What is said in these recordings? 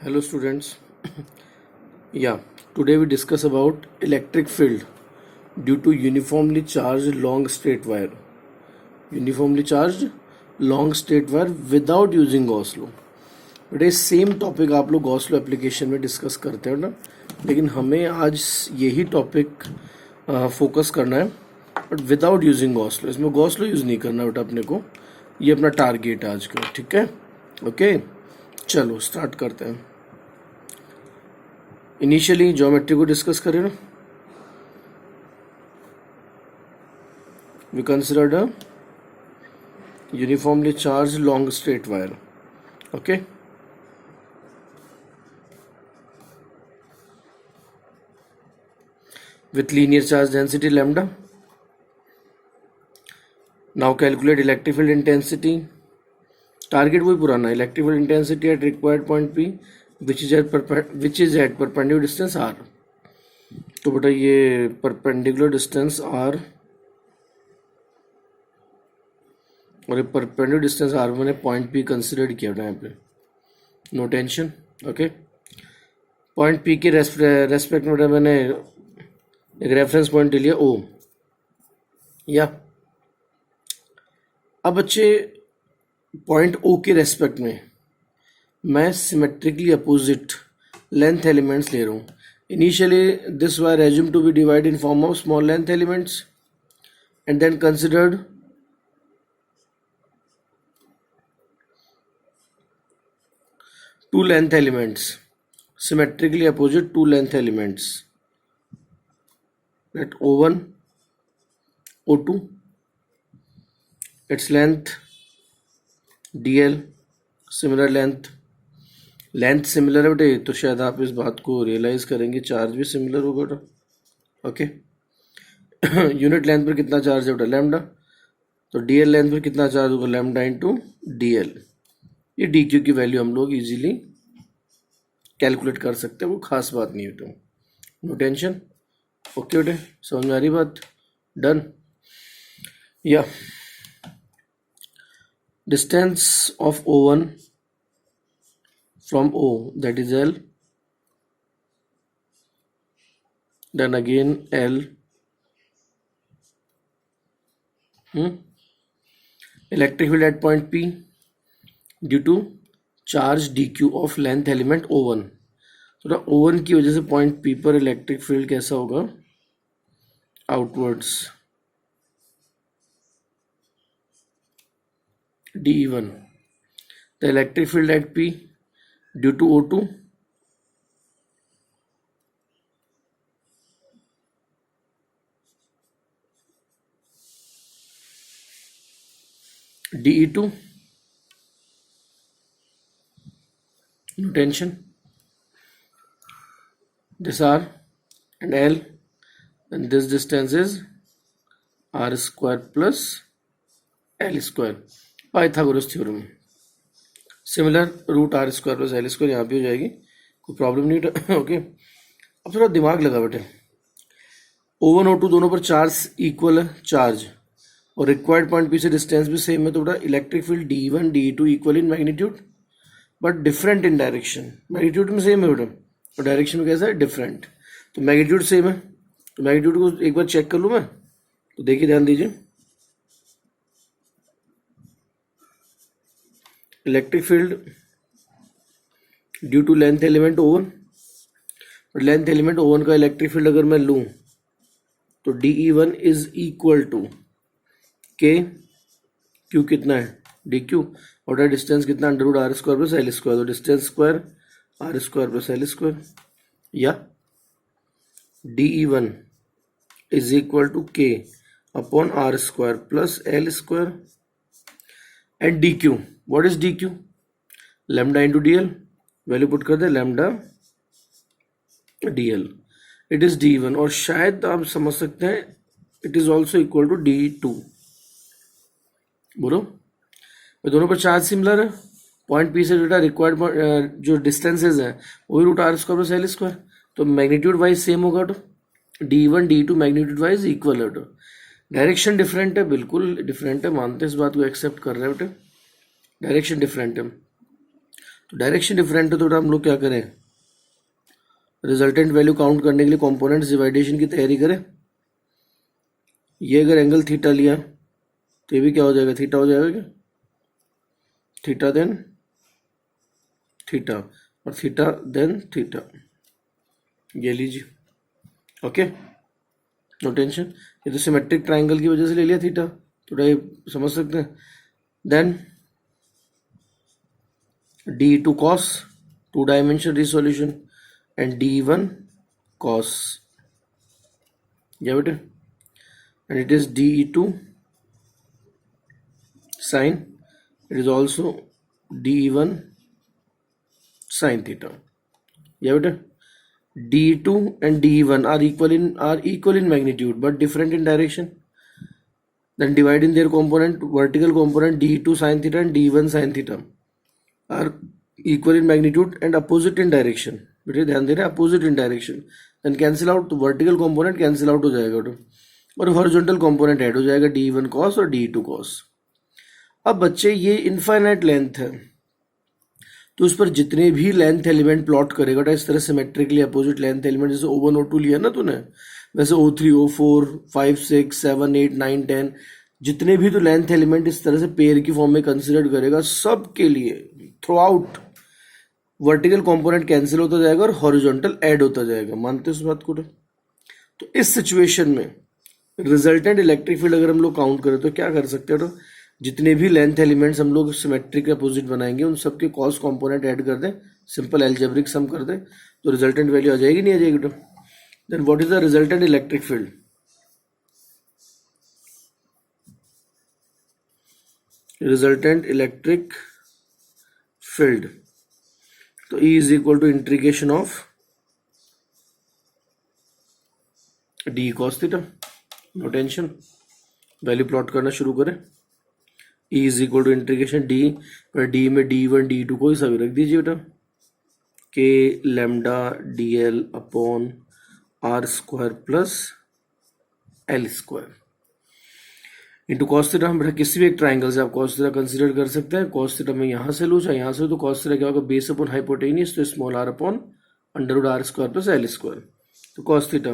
Hello students. Yeah, today we discuss about electric field due to uniformly charged long straight wire. Uniformly charged long straight wire without using Gauss law. बेटे same topic आप लोग Gauss law application में discuss करते हो ना, लेकिन हमें आज यही टॉपिक फोकस करना है but without using Gauss law. इसमें गॉस लॉ यूज़ नहीं करना बेटा अपने को. ये अपना टारगेट है आज का. ठीक है, ओके. चलो स्टार्ट करते हैं. इनिशियली ज्योमेट्री को डिस्कस करें ना. We considered a uniformly charge long straight wire. Okay, with linear charge density lambda. Now calculate electric field intensity. Target वही पुराना, electric field intensity at required point P which is at perpendicular distance R. तो बेटा ये perpendicular distance R और ये perpendicular distance R मैंने point P considered किया था यहाँ पे. No tension. Okay, point P के रेस्पेक्ट में मैंने एक रेफरेंस पॉइंट ले लिया O. या अब बच्चे पॉइंट O के रेस्पेक्ट में मैं सिमेट्रिकली अपोजिट लेंथ एलिमेंट्स ले रहा हूँ. Initially this wire assume to be divide in form of small length elements and then considered two length elements, symmetrically opposite two length elements, that O1, O2, its length dl, similar length similar है बेटे. तो शायद आप इस बात को realise करेंगे, charge भी सिमिलर होगा बेटा. ओके, यूनिट लेंथ पर कितना चार्ज है बेटा, लैम्डा. तो डीएल लेंथ पर कितना चार्ज होगा, लैम्डा इंटू डीएल. ये डी क्यू की वैल्यू हम लोग इजीली कैलकुलेट कर सकते हैं, वो खास बात नहीं है. तो नो टेंशन. ओके बेटे, समझ में आ रही बात. डन. या distance of O1 from O, that is L, then again L. Electric field at point P due to charge dq of length element O1. तो O1 की वजह से पॉइंट P पर इलेक्ट्रिक फील्ड कैसा होगा, outwards, dE1. The electric field at P due to O2 dE2. No tension. This R and L, and this distance is R square plus L square. Pythagoras theorem. Similar root R square plus L square यहाँ भी हो जाएगी, कोई problem नहीं. Okay, अब थोड़ा दिमाग लगा बेटे. O1 O2 दोनों पर चार्ज इक्वल है, चार्ज, और रिक्वायर्ड पॉइंट P से डिस्टेंस भी सेम है. तो बेटा electric field D1 D2 equal in magnitude but different in direction. Magnitude में सेम है बेटा, और डायरेक्शन में कैसा है, डिफरेंट. तो मैग्नीट्यूड सेम है, तो मैग्नीट्यूड को एक बार चेक कर लूँ मैं. तो देखिए, ध्यान दीजिए. Electric field due to length element O1, और लेंथ एलिमेंट O1 का इलेक्ट्रिक फील्ड अगर मैं लूँ तो dE1 is equal to K, Q कितना है, dQ, और डिस्टेंस कितना, under root R square plus L square. तो distance square R square plus L square. या dE1 is equal to K upon R square plus L square. And dQ, what is dQ, lambda into DL. Value put कर दे, lambda DL. It is dE1, और शायद आप समझ सकते हैं it is also equal to dE2. बोलो, दोनों पर चार्ज सिमिलर है. पॉइंट P से जो रिक्वायर्ड जो डिस्टेंसेज है वही root R square plus L square. तो मैग्नीट्यूड वाइज सेम होगा. तो D1 D2 magnitude wise equal है. तो डायरेक्शन डिफरेंट है, बिल्कुल डिफरेंट है, मानते हैं इस बात को, एक्सेप्ट कर रहे हैं बेटे, डायरेक्शन डिफरेंट है. तो डायरेक्शन डिफरेंट है तो हम लोग क्या करें, रिजल्टेंट वैल्यू काउंट करने के लिए कंपोनेंट्स डिवाइडेशन की तैयारी करें। ये अगर एंगल थीटा लिया तो ये भी क्या हो जाएगा, थीटा हो जाएगा क्या, थीटा देन थीटा और थीटा देन थीटा, ये लीजिए। Okay, no tension. ये तो सिमेट्रिक ट्राइंगल की वजह से ले लिया थीटा, थोड़ा ये समझ सकते हैं। Then d2 cos, 2 dimensional resolution, and d1 cos, yeah बेटे, and it is d2 sin, it is also d1 sin theta, yeah बेटे। d2 and d1 are equal in magnitude but different in direction. Then dividing their component, vertical component d2 sin theta and d1 sin theta are equal in magnitude and opposite in direction. बेटे ध्यान दे रहे हैं, opposite in direction. Then cancel out, तो vertical component cancel out हो जाएगा बेटे, और हॉरिजॉन्टल कंपोनेंट ऐड हो जाएगा, d1 cos और d2 cos। अब बच्चे ये इनफाइनाइट लेंथ है तो इस पर जितने भी लेंथ एलिमेंट प्लॉट करेगा इस तरह सिमेट्रिकली अपोजिट लेंथ एलिमेंट, जैसे O1 O2 लिया ना तूने, वैसे O3 O4 5 6 7 8 9 10 जितने भी तो लेंथ एलिमेंट इस तरह से पेयर की फॉर्म में कंसिडर करेगा, सब के लिए through out vertical component cancel होता जाएगा और हॉरिजॉन्टल ऐड होता जाएगा। मानते हो इस बात को? तो इस सिचुएशन में रिजल्टेंट इलेक्ट्रिक फील्ड अगर हम लोग काउंट करें तो क्या कर सकते हैं, तो जितने भी लेंथ एलिमेंट्स हम लोग सिमेट्रिक अपोजिट बनाएंगे उन सबके कॉस कंपोनेंट ऐड कर दें, सिंपल एल्जेब्रिक सम कर दें, तो रिजल्टेंट वैल्यू आ जाएगी, नहीं आ जाएगी? तो then what is the resultant electric field? Resultant electric field तो E is equal to integration of d cos theta. No tension, value plot करना शुरू करें। E is equal to integration d, पर डी में d1 d2 कोई सा भी रख दीजिए बेटा, k lambda dl upon r square plus l square into cos theta. बेटा किसी भी एक ट्राइंगल से आप कॉस थीटा कंसीडर कर सकते हैं। कॉस थीटा में यहाँ से लूँ चाहे यहाँ से, तो कॉस थीटा क्या होगा, बेस अपॉन हाइपोटेनियस, तो small r upon under root r square plus l square. तो cos theta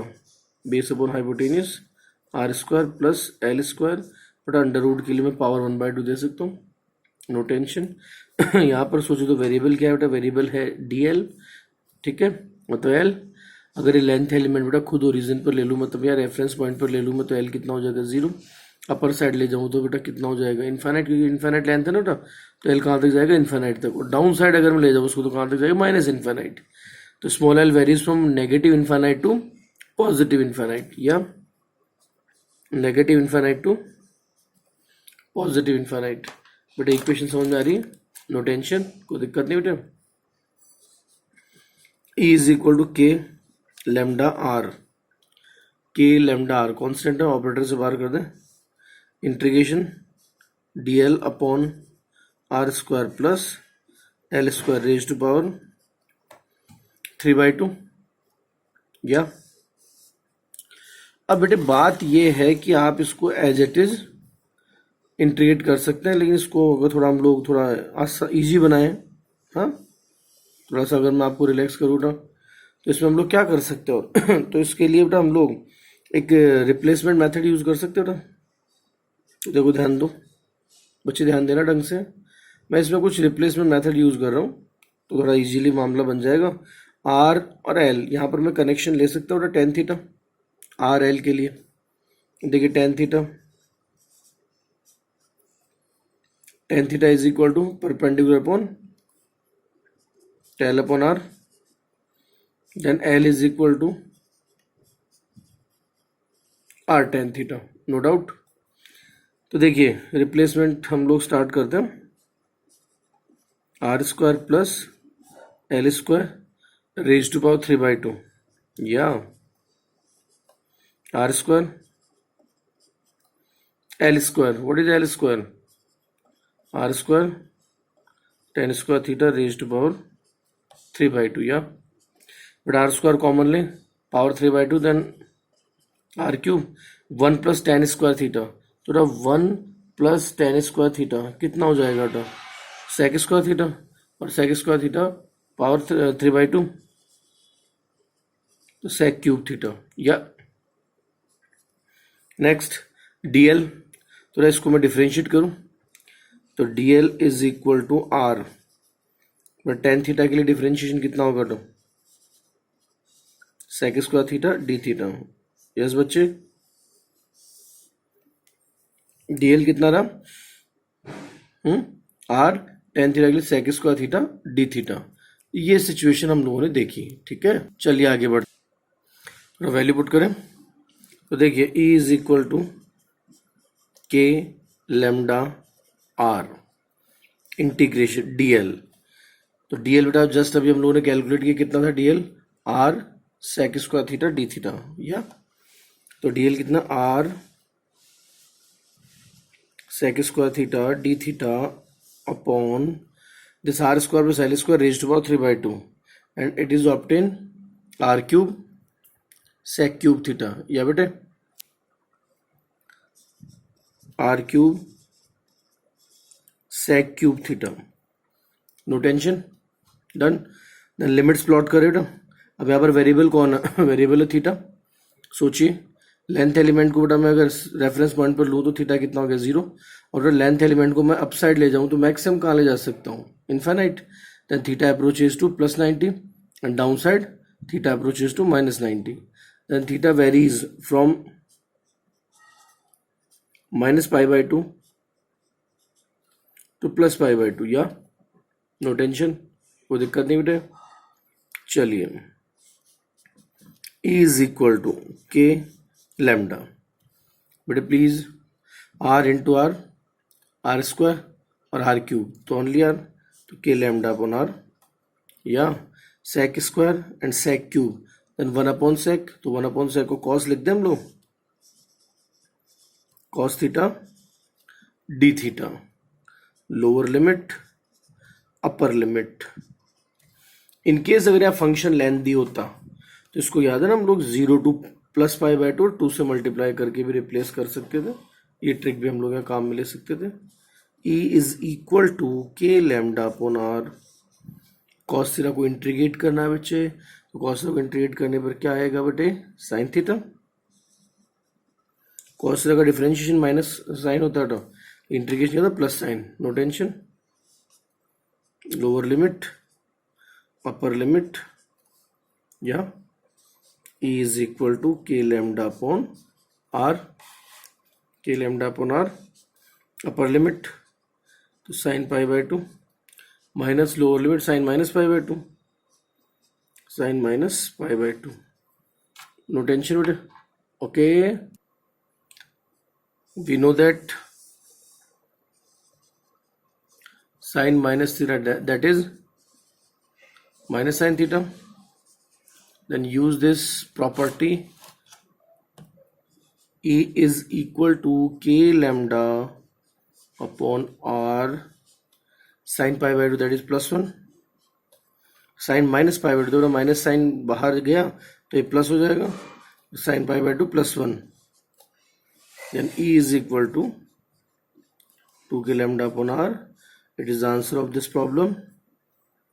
base upon hypotenuse r square plus l square, बटा अंडर रूट के लिए मैं पावर 1/2 दे सकता हूँ। No tension. यहाँ पर सोचो तो वेरिएबल क्या है बेटा, वेरिएबल है dl, ठीक है, मतलब l। अगर ये लेंथ एलिमेंट बेटा खुद ओरिजिन पर ले लूँ, मतलब यार रेफरेंस पॉइंट पर ले लूँ मैं, तो l कितना हो जाएगा 0। अपर साइड ले जाऊँ तो बेटा कितना हो जाएगा, इन्फाइनाइट, क्योंकि इन्फाइनाइट लेंथ है ना बेटा, तो l कहाँ तक जाएगा, इन्फाइनाइट तक। और डाउन साइड अगर मैं ले जाऊँ उसको तो कहाँ तक जाएगा, माइनस इन्फाइनाइट। तो small l varies from negative infinite to positive infinite, या negative infinite to positive infinite. बेटा इक्वेशन समझ में आ रही है? नो टेंशन, कोई दिक्कत नहीं बेटा। E इज इक्वल टू के lambda r, k lambda r constant है, ऑपरेटर से बाहर कर दें, integration dl upon r square plus l square raise to power 3/2, या। अब बेटे बात ये है कि आप इसको एज इट इज इंटीग्रेट कर सकते हैं, लेकिन इसको अगर थोड़ा हम लोग थोड़ा इजी बनाएं, हाँ थोड़ा सा अगर मैं आपको रिलैक्स करूँ ना, तो इसमें हम लोग क्या कर सकते हो तो इसके लिए बेटा हम लोग एक रिप्लेसमेंट मेथड यूज कर सकते हो बेटा। तो देखो ध्यान दो बच्चे, ध्यान देना ढंग से, मैं इसमें कुछ रिप्लेसमेंट मेथड यूज कर रहा हूँ तो थोड़ा इजीली मामला बन जाएगा। आर और एल यहाँ पर मैं कनेक्शन ले सकता हूँ बेटा, टेन थीटा आर एल के लिए, देखिए tan theta is equal to perpendicular upon tail upon r, then l is equal to r tan theta, no doubt. तो देखिए रिप्लेसमेंट हम लोग स्टार्ट करते हैं, r square plus l square raise to power 3/2, या r square l square, what is l square, r square tan square theta raise to power 3/2, या। But r square common ले, power 3/2, then r cube 1 plus ten square theta, तो 1 plus ten square theta कितना हो जाएगा बेटा, sec square theta, और sec square theta power 3/2, तो sec cube theta. या नेक्स्ट dl, तो इसको मैं डिफ्रेंशिएट करूं तो dl is equal to r, but tan theta के लिए डिफ्रेंशिएशन कितना होगा तो sec square theta d theta. Yes बच्चे, dl कितना रहा r टेन थीटा के लिए sec square theta d theta. ये सिचुएशन हम लोगों ने देखी, ठीक है। चलिए आगे बढ़, वैल्यू पुट करें तो देखिए E इज इक्वल टू के लेमडा r इंटीग्रेशन dl। तो dl बेटा जस्ट अभी हम लोगों ने कैलकुलेट किया, कितना था dl, r sec square theta d theta. या तो dl कितना, r sec square theta d theta upon this r square plus l square raised to power 3/2 and it is obtain r cube sec cube theta. या बेटे r cube sec cube theta, no tension, done. Then limits plot करें बेटा। अब यहाँ पर variable कौन है, variable है थीटा। सोचिए लेंथ एलिमेंट को बेटा मैं अगर रेफरेंस पॉइंट पर लूँ तो थीटा कितना हो गया 0, और अगर लेंथ एलिमेंट को मैं अप साइड ले जाऊँ तो मैक्सिमम कहाँ ले जा सकता हूँ, infinite. Then theta approaches to +90 and down side theta approaches to -90। Then theta varies from -π/2 to +π/2। या नो टेंशन, कोई दिक्कत नहीं बेटे। चलिए E इज इक्वल टू के लेमडा, बेटे please r into r square और r क्यूब, तो ओनली r, तो के लेमडा अपॉन r। या sec square and sec cube, then 1/sec, तो 1/sec को cos लिख दें हम लोग, cos theta d theta, lower limit upper limit. In case अगर यहाँ फंक्शन लेंथ दी होता तो इसको याद है ना, हम लोग 0 टू +π/2 और 2 से मल्टीप्लाई करके भी रिप्लेस कर सकते थे। ये ट्रिक भी हम लोग यहाँ काम में ले सकते थे। E इज इक्वल टू के lambda upon r, cos theta को इंटीग्रेट करना है बच्चे, तो कॉस थीटा को इंटीग्रेट करने पर क्या आएगा बेटे, साइन थीटा। कॉस थीटा का डिफरेंशिएशन माइनस साइन होता है, तो इंटीग्रेशन होता plus sine, no tension. Lower limit upper limit. या E इज इक्वल टू के lambda upon r, K lambda upon r, upper limit तो sine π/2 minus lower limit sine -π/2, sine -π/2, no tension बेटे। Okay, we know that sine minus theta that is minus sin theta. Then use this property, E is equal to k lambda upon r sin π/2 that is +1, sin -π/2, तो minus sign बाहर गया तो ये plus हो जाएगा, sin π/2 +1। then E is equal to 2k lambda upon r. It is the answer of this problem.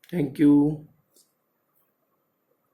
Thank you.